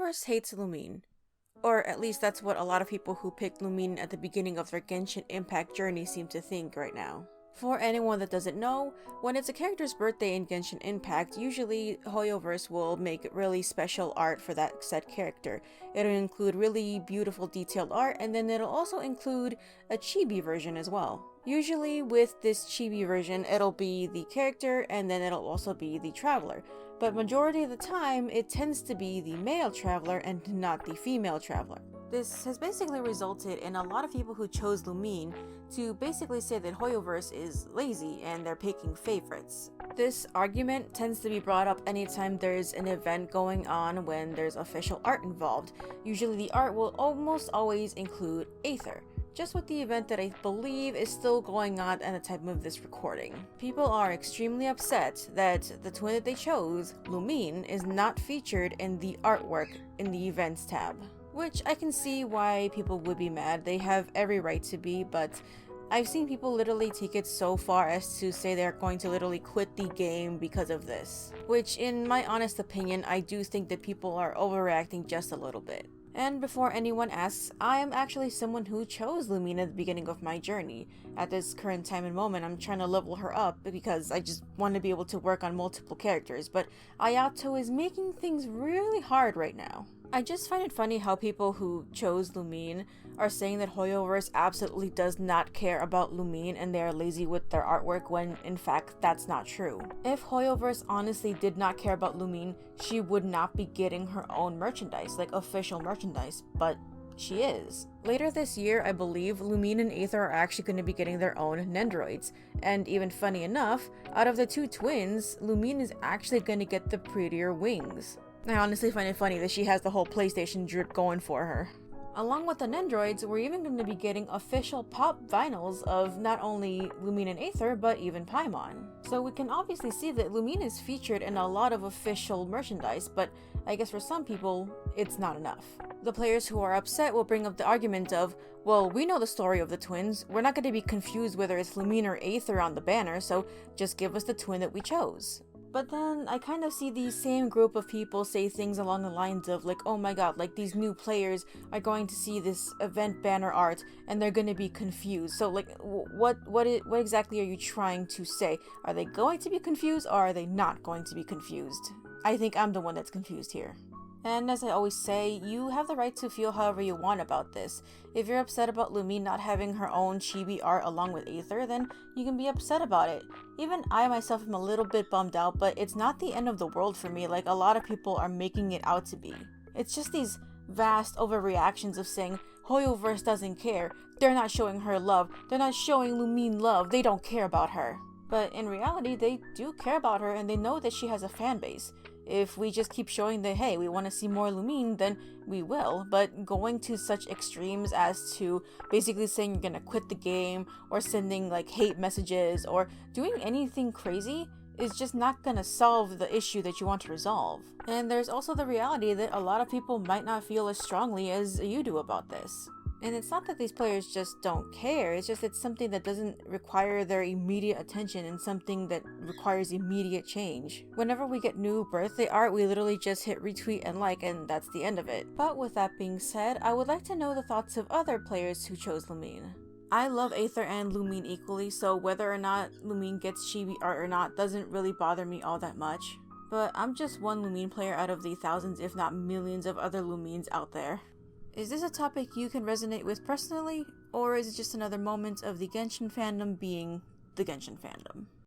Hoyoverse hates Lumine. Or at least that's what a lot of people who picked Lumine at the beginning of their Genshin Impact journey seem to think right now. For anyone that doesn't know, when it's a character's birthday in Genshin Impact, usually Hoyoverse will make really special art for that said character. It'll include really beautiful detailed art, and then it'll also include a chibi version as well. Usually with this chibi version, it'll be the character and then it'll also be the traveler. But majority of the time, it tends to be the male traveler and not the female traveler. This has basically resulted in a lot of people who chose Lumine to basically say that Hoyoverse is lazy and they're picking favorites. This argument tends to be brought up anytime there's an event going on when there's official art involved. Usually the art will almost always include Aether. Just with the event that I believe is still going on at the time of this recording. People are extremely upset that the twin that they chose, Lumine, is not featured in the artwork in the events tab. Which I can see why people would be mad. They have every right to be, but I've seen people literally take it so far as to say they're going to literally quit the game because of this. Which, in my honest opinion, I do think that people are overreacting just a little bit. And before anyone asks, I am actually someone who chose Lumine at the beginning of my journey. At this current time and moment, I'm trying to level her up because I just want to be able to work on multiple characters, but Ayato is making things really hard right now. I just find it funny how people who chose Lumine are saying that Hoyoverse absolutely does not care about Lumine and they are lazy with their artwork when in fact that's not true. If Hoyoverse honestly did not care about Lumine, she would not be getting her own merchandise, like official merchandise, but she is. Later this year, I believe, Lumine and Aether are actually going to be getting their own Nendroids, and even funny enough, out of the two twins, Lumine is actually going to get the prettier wings. I honestly find it funny that she has the whole PlayStation drip going for her. Along with the Nendroids, we're even going to be getting official pop vinyls of not only Lumine and Aether, but even Paimon. So we can obviously see that Lumine is featured in a lot of official merchandise, but I guess for some people, it's not enough. The players who are upset will bring up the argument of, well, we know the story of the twins, we're not going to be confused whether it's Lumine or Aether on the banner, so just give us the twin that we chose. But then I kind of see these same group of people say things along the lines of like, oh my god, like these new players are going to see this event banner art and they're going to be confused. So like, what exactly are you trying to say? Are they going to be confused or are they not going to be confused? I think I'm the one that's confused here. And as I always say, you have the right to feel however you want about this. If you're upset about Lumine not having her own chibi art along with Aether, then you can be upset about it. Even I myself am a little bit bummed out, but it's not the end of the world for me like a lot of people are making it out to be. It's just these vast overreactions of saying, Hoyoverse doesn't care, they're not showing her love, they're not showing Lumine love, they don't care about her. But in reality, they do care about her and they know that she has a fan base. If we just keep showing that, hey, we want to see more Lumine, then we will, but going to such extremes as to basically saying you're gonna quit the game, or sending like hate messages, or doing anything crazy is just not gonna solve the issue that you want to resolve. And there's also the reality that a lot of people might not feel as strongly as you do about this. And it's not that these players just don't care, it's just it's something that doesn't require their immediate attention and something that requires immediate change. Whenever we get new birthday art, we literally just hit retweet and like, and that's the end of it. But with that being said, I would like to know the thoughts of other players who chose Lumine. I love Aether and Lumine equally, so whether or not Lumine gets chibi art or not doesn't really bother me all that much. But I'm just one Lumine player out of the thousands if not millions of other Lumines out there. Is this a topic you can resonate with personally, or is it just another moment of the Genshin fandom being the Genshin fandom?